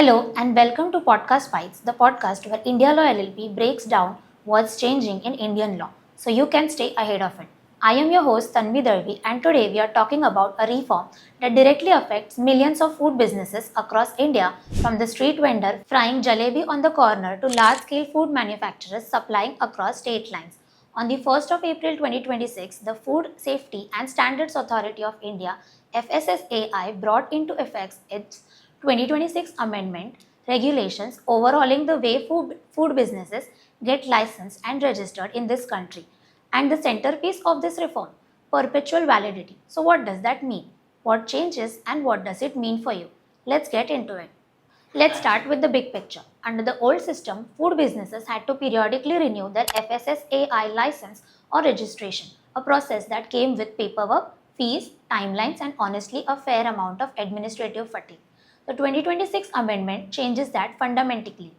Hello and welcome to Podcast Bites, the podcast where India Law LLP breaks down what's changing in Indian law so you can stay ahead of it. I am your host Tanvi Darvi and today we are talking about a reform that directly affects millions of food businesses across India, from the street vendor frying jalebi on the corner to large-scale food manufacturers supplying across state lines. On the 1st of April 2026, the Food Safety and Standards Authority of India FSSAI brought into effect its 2026 amendment regulations overhauling the way food businesses get licensed and registered in this country. And the centerpiece of this reform, perpetual validity. So what does that mean? What changes and what does it mean for you? Let's get into it. Let's start with the big picture. Under the old system, food businesses had to periodically renew their FSSAI license or registration, a process that came with paperwork, fees, timelines, and honestly a fair amount of administrative fatigue. The 2026 amendment changes that fundamentally.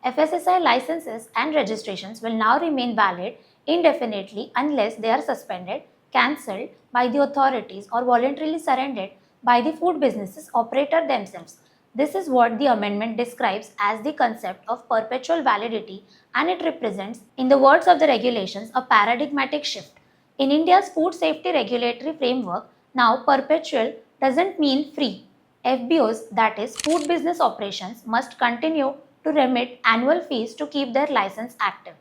FSSAI licenses and registrations will now remain valid indefinitely unless they are suspended, cancelled by the authorities, or voluntarily surrendered by the food businesses operator themselves. This is what the amendment describes as the concept of perpetual validity, and it represents, in the words of the regulations, a paradigmatic shift. In India's food safety regulatory framework, now perpetual doesn't mean free. FBOs, that is, food business operations, must continue to remit annual fees to keep their license active.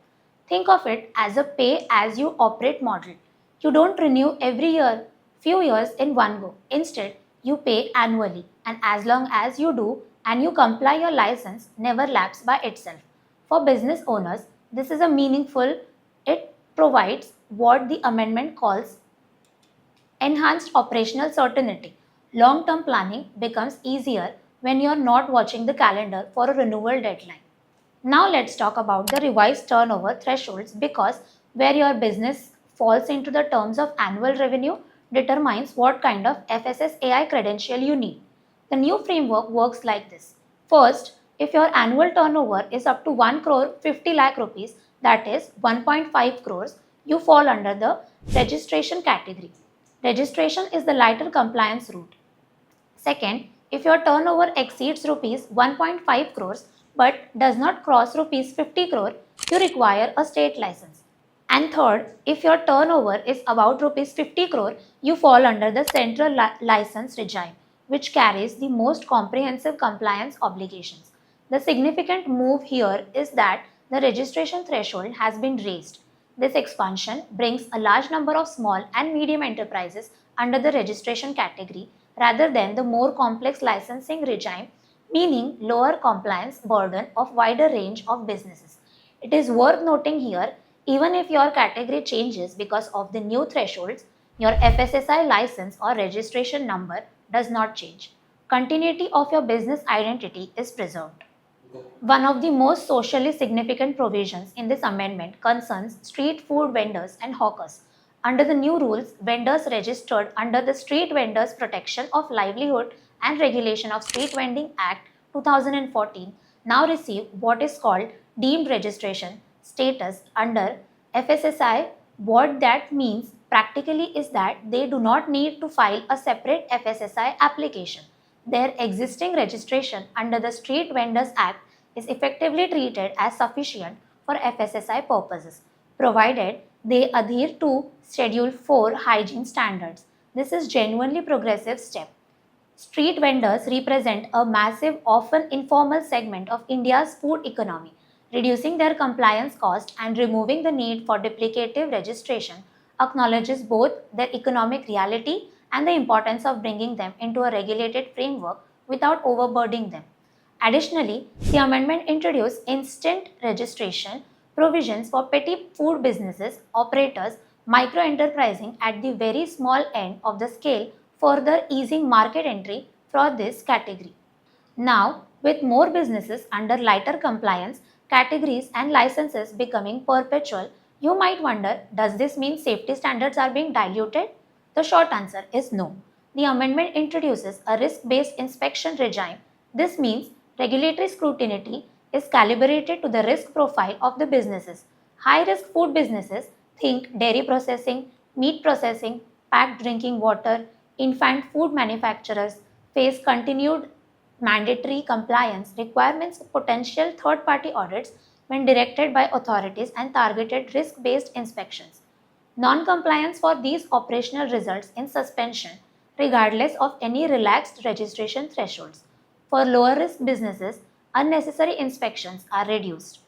Think of it as a pay as you operate model. You don't renew every year, few years in one go. Instead, you pay annually, and as long as you do and you comply, your license never lapses by itself. For business owners, this is a meaningful, it provides what the amendment calls enhanced operational certainty. Long term planning becomes easier when you are not watching the calendar for a renewal deadline. Now let's talk about the revised turnover thresholds, because where your business falls into the terms of annual revenue determines what kind of FSSAI credential you need. The new framework works like this. First, if your annual turnover is up to 1 crore 50 lakh rupees, that is 1.5 crores, you fall under the registration category. Registration is the lighter compliance route. Second, if your turnover exceeds rupees 1.5 crores but does not cross rupees 50 crore, you require a state license. And third, if your turnover is about rupees 50 crore, you fall under the central license regime, which carries the most comprehensive compliance obligations. The significant move here is that the registration threshold has been raised. This expansion brings a large number of small and medium enterprises under the registration category rather than the more complex licensing regime, meaning lower compliance burden of wider range of businesses. It is worth noting here, even if your category changes because of the new thresholds, your FSSAI license or registration number does not change. Continuity of your business identity is preserved. One of the most socially significant provisions in this amendment concerns street food vendors and hawkers. Under the new rules, vendors registered under the Street Vendors Protection of Livelihood and Regulation of Street Vending Act 2014 now receive what is called deemed registration status under FSSAI. What that means practically is that they do not need to file a separate FSSAI application. Their existing registration under the Street Vendors Act is effectively treated as sufficient for FSSAI purposes, provided they adhere to Schedule 4 hygiene standards. This is genuinely progressive step. Street vendors represent a massive, often informal segment of India's food economy. Reducing their compliance cost and removing the need for duplicative registration acknowledges both their economic reality and the importance of bringing them into a regulated framework without overburdening them. Additionally, the amendment introduced instant registration provisions for petty food businesses, operators, micro enterprising at the very small end of the scale, further easing market entry for this category. Now, with more businesses under lighter compliance categories and licenses becoming perpetual, you might wonder, does this mean safety standards are being diluted? The short answer is no. The amendment introduces a risk based inspection regime. This means regulatory scrutiny is calibrated to the risk profile of the businesses. High risk food businesses, think dairy processing, meat processing, packed drinking water, infant food manufacturers, face continued mandatory compliance requirements potential third-party audits when directed by authorities and targeted risk-based inspections. Non-compliance for these operational results in suspension regardless of any relaxed registration thresholds. For lower risk businesses, unnecessary inspections are reduced.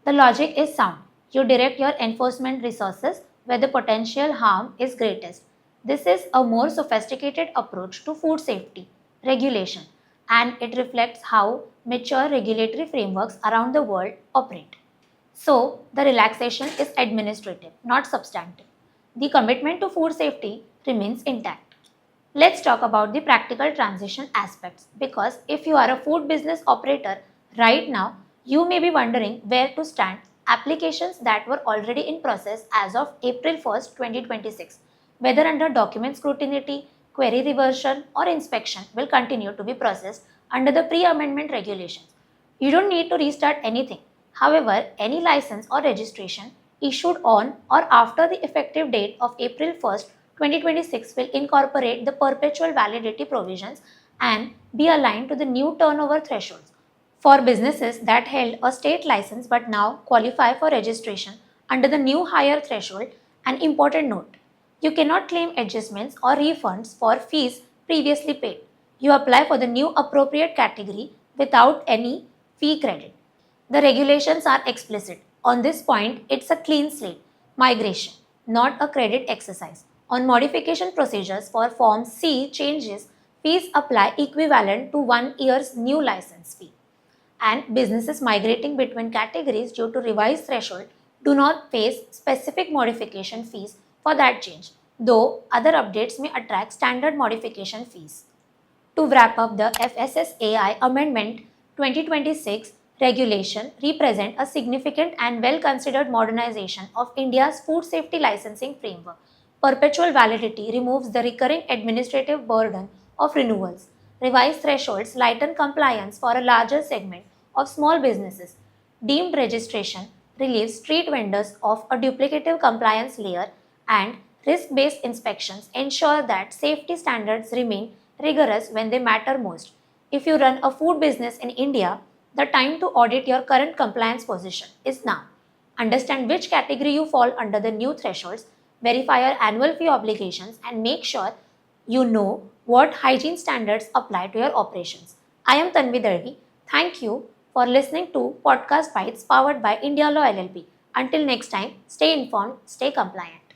The logic is sound. You direct your enforcement resources where the potential harm is greatest. This is a more sophisticated approach to food safety regulation, and it reflects how mature regulatory frameworks around the world operate. So, the relaxation is administrative, not substantive. The commitment to food safety remains intact. Let's talk about the practical transition aspects, because if you are a food business operator right now, you may be wondering where to stand. Applications that were already in process as of April 1st, 2026, whether under document scrutiny, query reversion, or inspection, will continue to be processed under the pre-amendment regulations. You don't need to restart anything. However, any license or registration issued on or after the effective date of April 1st, 2026 will incorporate the perpetual validity provisions and be aligned to the new turnover thresholds. For businesses that held a state license but now qualify for registration under the new higher threshold, an important note: you cannot claim adjustments or refunds for fees previously paid. You apply for the new appropriate category without any fee credit. The regulations are explicit. On this point, it's a clean slate migration, not a credit exercise. On modification procedures for Form C changes, fees apply equivalent to 1 year's new license fee. And businesses migrating between categories due to revised threshold do not face specific modification fees for that change, though other updates may attract standard modification fees. To wrap up, the FSSAI Amendment 2026 regulation represent a significant and well-considered modernization of India's food safety licensing framework. Perpetual validity removes the recurring administrative burden of renewals. Revised thresholds lighten compliance for a larger segment of small businesses. Deemed registration relieves street vendors of a duplicative compliance layer, and risk-based inspections ensure that safety standards remain rigorous when they matter most. If you run a food business in India, the time to audit your current compliance position is now. Understand which category you fall under the new thresholds, verify your annual fee obligations, and make sure you know what hygiene standards apply to your operations. I am Tanvi Darvi. Thank you for listening to Podcast Bites powered by India Law LLP. Until next time, stay informed, stay compliant.